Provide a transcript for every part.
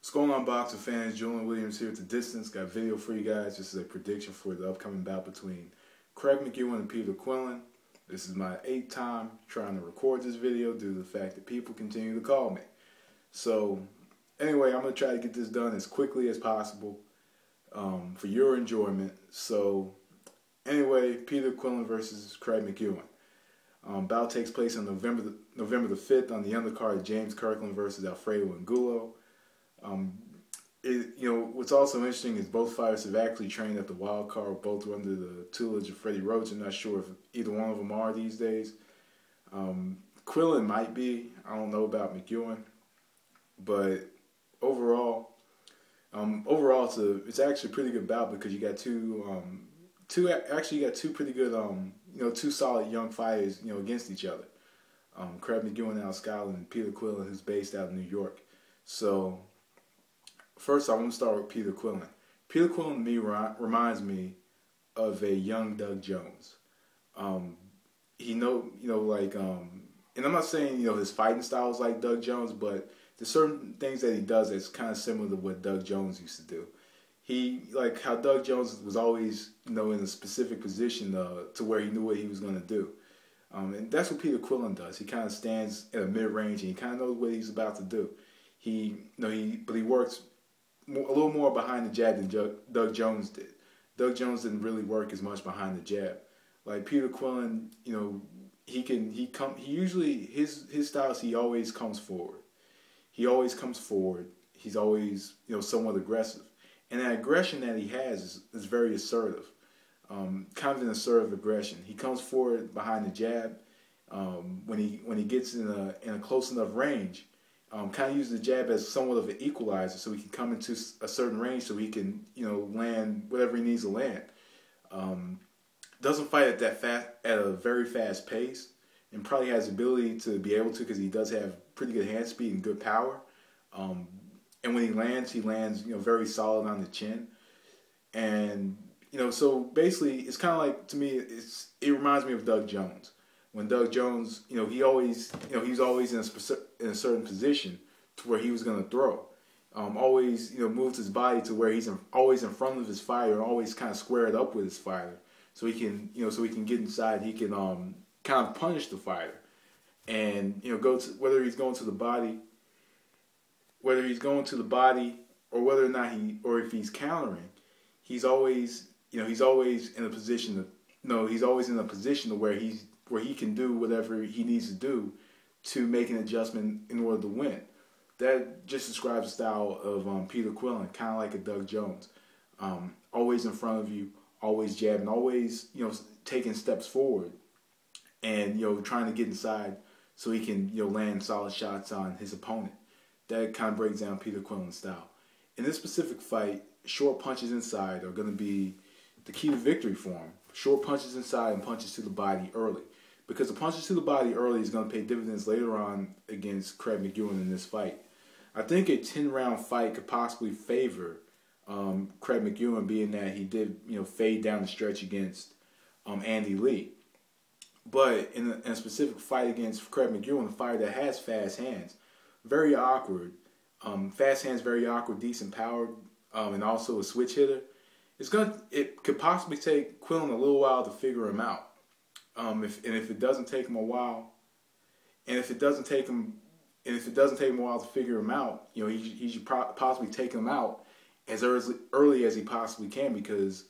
What's going on, boxing fans? Julian Williams here at the distance. Got a video for you guys. This is a prediction for the upcoming bout between Craig McEwan and Peter Quillin. This is my 8th time trying to record this video due to the fact that people continue to call me. So, anyway, I'm going to try to get this done as quickly as possible for your enjoyment. So, anyway, Peter Quillin versus Craig McEwan. Bout takes place on November the 5th on the undercard of James Kirkland versus Alfredo Angulo. What's also interesting is both fighters have actually trained at the wild card. Both were under the tutelage of Freddie Roach. I'm not sure if either one of them are these days. Quillin might be. I don't know about McEwan, but overall, it's actually a pretty good bout because you got two pretty good two solid young fighters against each other. Craig McEwan out of Scotland and Peter Quillin, who's based out of New York. So first, I want to start with Peter Quillin. Peter Quillin to me reminds me of a young Doug Jones. And I'm not saying his fighting style is like Doug Jones, but there's certain things that he does that's kind of similar to what Doug Jones used to do. He, like how Doug Jones was always in a specific position to where he knew what he was going to do. And that's what Peter Quillin does. He kind of stands at a mid-range and he kind of knows what he's about to do. But he works a little more behind the jab than Doug Jones did. Doug Jones didn't really work as much behind the jab. Like Peter Quillin, his style is he always comes forward. He always comes forward. He's always somewhat aggressive, and that aggression that he has is very assertive. Kind of an assertive aggression. He comes forward behind the jab. When he gets in a close enough range. Kind of uses the jab as somewhat of an equalizer, so he can come into a certain range, so he can land whatever he needs to land. Doesn't fight at a very fast pace, and probably has the ability to be able to because he does have pretty good hand speed and good power. And when he lands very solid on the chin, and so basically it's kind of like, to me, it reminds me of Doug Jones. When Doug Jones, he always, he's always in a certain position to where he was going to throw. Always, moved his body to where he's always in front of his fighter, always kind of squared up with his fighter, so he can, get inside. He can kind of punish the fighter, and whether he's going to the body, or if he's countering, he's always in a position where he can do whatever he needs to do to make an adjustment in order to win. That just describes the style of Peter Quillin, kind of like a Doug Jones. Always in front of you, always jabbing, always taking steps forward, and trying to get inside so he can land solid shots on his opponent. That kind of breaks down Peter Quillin's style. In this specific fight, short punches inside are going to be the key to victory for him. Short punches inside and punches to the body early. Because the punches to the body early is going to pay dividends later on against Craig McEwan in this fight. I think a 10-round fight could possibly favor Craig McEwan, being that he did fade down the stretch against Andy Lee. But in a specific fight against Craig McEwan, a fighter that has fast hands, very awkward. Fast hands, very awkward, decent power, and also a switch hitter. It could possibly take Quillin a little while to figure him out. If it doesn't take him a while, and if it doesn't take him a while to figure him out, he should possibly take him out as early as he possibly can, because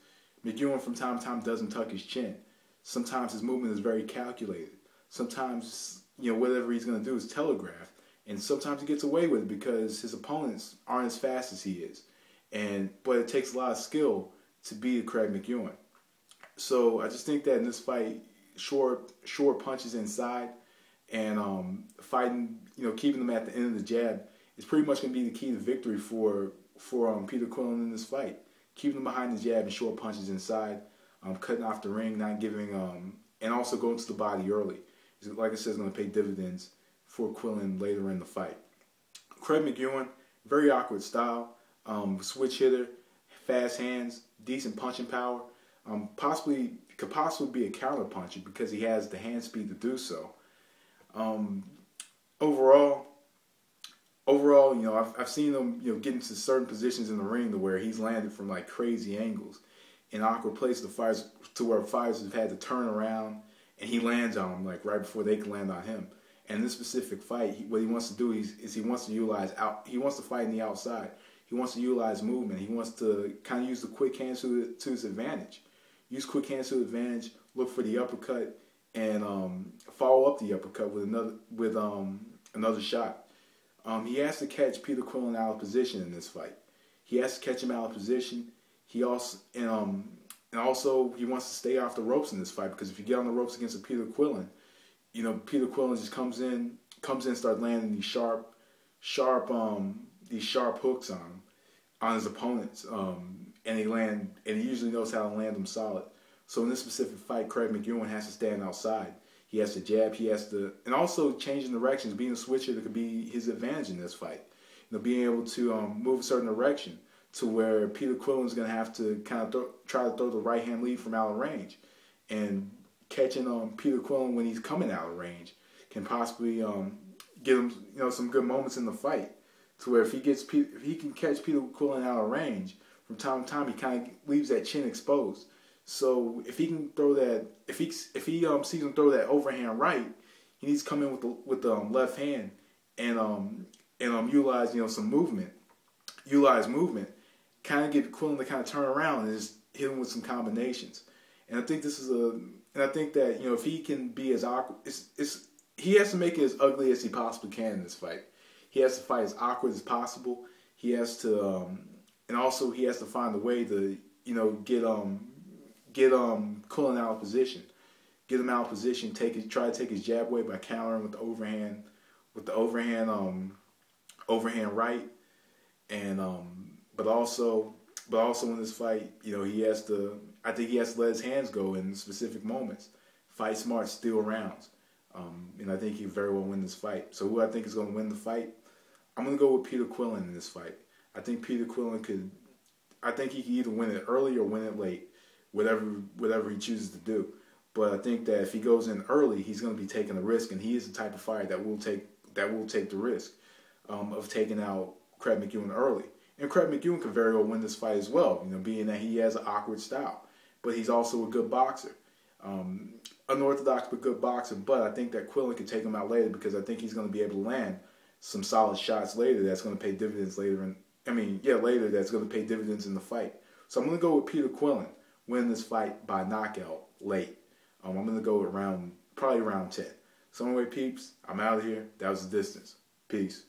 McEwan from time to time doesn't tuck his chin. Sometimes his movement is very calculated. Sometimes whatever he's going to do is telegraphed, and sometimes he gets away with it because his opponents aren't as fast as he is. But it takes a lot of skill to beat Craig McEwan. So I just think that in this fight, short punches inside and fighting, keeping them at the end of the jab is pretty much going to be the key to victory for Peter Quillin in this fight. Keeping them behind the jab and short punches inside, cutting off the ring, not giving, and also going to the body early. Like I said, it's going to pay dividends for Quillin later in the fight. Craig McEwan, very awkward style. Switch hitter, fast hands, decent punching power. Could possibly be a counter puncher because he has the hand speed to do so. Overall, overall, I've seen him, get into certain positions in the ring to where he's landed from like crazy angles in awkward places to where fighters have had to turn around and he lands on them like right before they can land on him. And in this specific fight, what he wants to do is he wants to utilize he wants to fight in the outside. He wants to utilize movement. He wants to kind of use the quick hands to his advantage. Use quick hands to his advantage. Look for the uppercut and follow up the uppercut with another shot. He has to catch Peter Quillin out of position in this fight. He has to catch him out of position. He also and also he wants to stay off the ropes in this fight, because if you get on the ropes against a Peter Quillin, Peter Quillin just comes in and starts landing these sharp hooks on his opponents, and he usually knows how to land them solid. So in this specific fight, Craig McEwan has to stand outside. He has to jab. He has to, and also changing directions, being a switcher that could be his advantage in this fight. Being able to move a certain direction to where Peter Quillin's going to have to kind of try to throw the right hand lead from out of range, and catching Peter Quillin when he's coming out of range can possibly give him some good moments in the fight. To where if he can catch Peter Quillin out of range from time to time, he kind of leaves that chin exposed. So if he can throw that, if he sees him throw that overhand right, he needs to come in with the left hand and utilize some movement, kind of get Quillin to kind of turn around and just hit him with some combinations. And I think that if he can be as awkward, he has to make it as ugly as he possibly can in this fight. He has to fight as awkward as possible. He has to, and also he has to find a way to get Quillin out of position. Get him out of position. Try to take his jab away by countering with the overhand right, and but also in this fight, he has to. I think he has to let his hands go in specific moments. Fight smart, steal rounds, and I think he can very well win this fight. So who I think is going to win the fight? I'm going to go with Peter Quillin in this fight. I think Peter Quillin could. I think he can either win it early or win it late, whatever he chooses to do. But I think that if he goes in early, he's going to be taking a risk, and he is the type of fighter that will take the risk of taking out Craig McEwan early. And Craig McEwan could very well win this fight as well, being that he has an awkward style, but he's also a good boxer, unorthodox but good boxer. But I think that Quillin could take him out later, because I think he's going to be able to land some solid shots later that's going to pay dividends later. Later that's going to pay dividends in the fight. So I'm going to go with Peter Quillin win this fight by knockout late. I'm going to go with probably round 10. So anyway, peeps, I'm out of here. That was The Distance. Peace.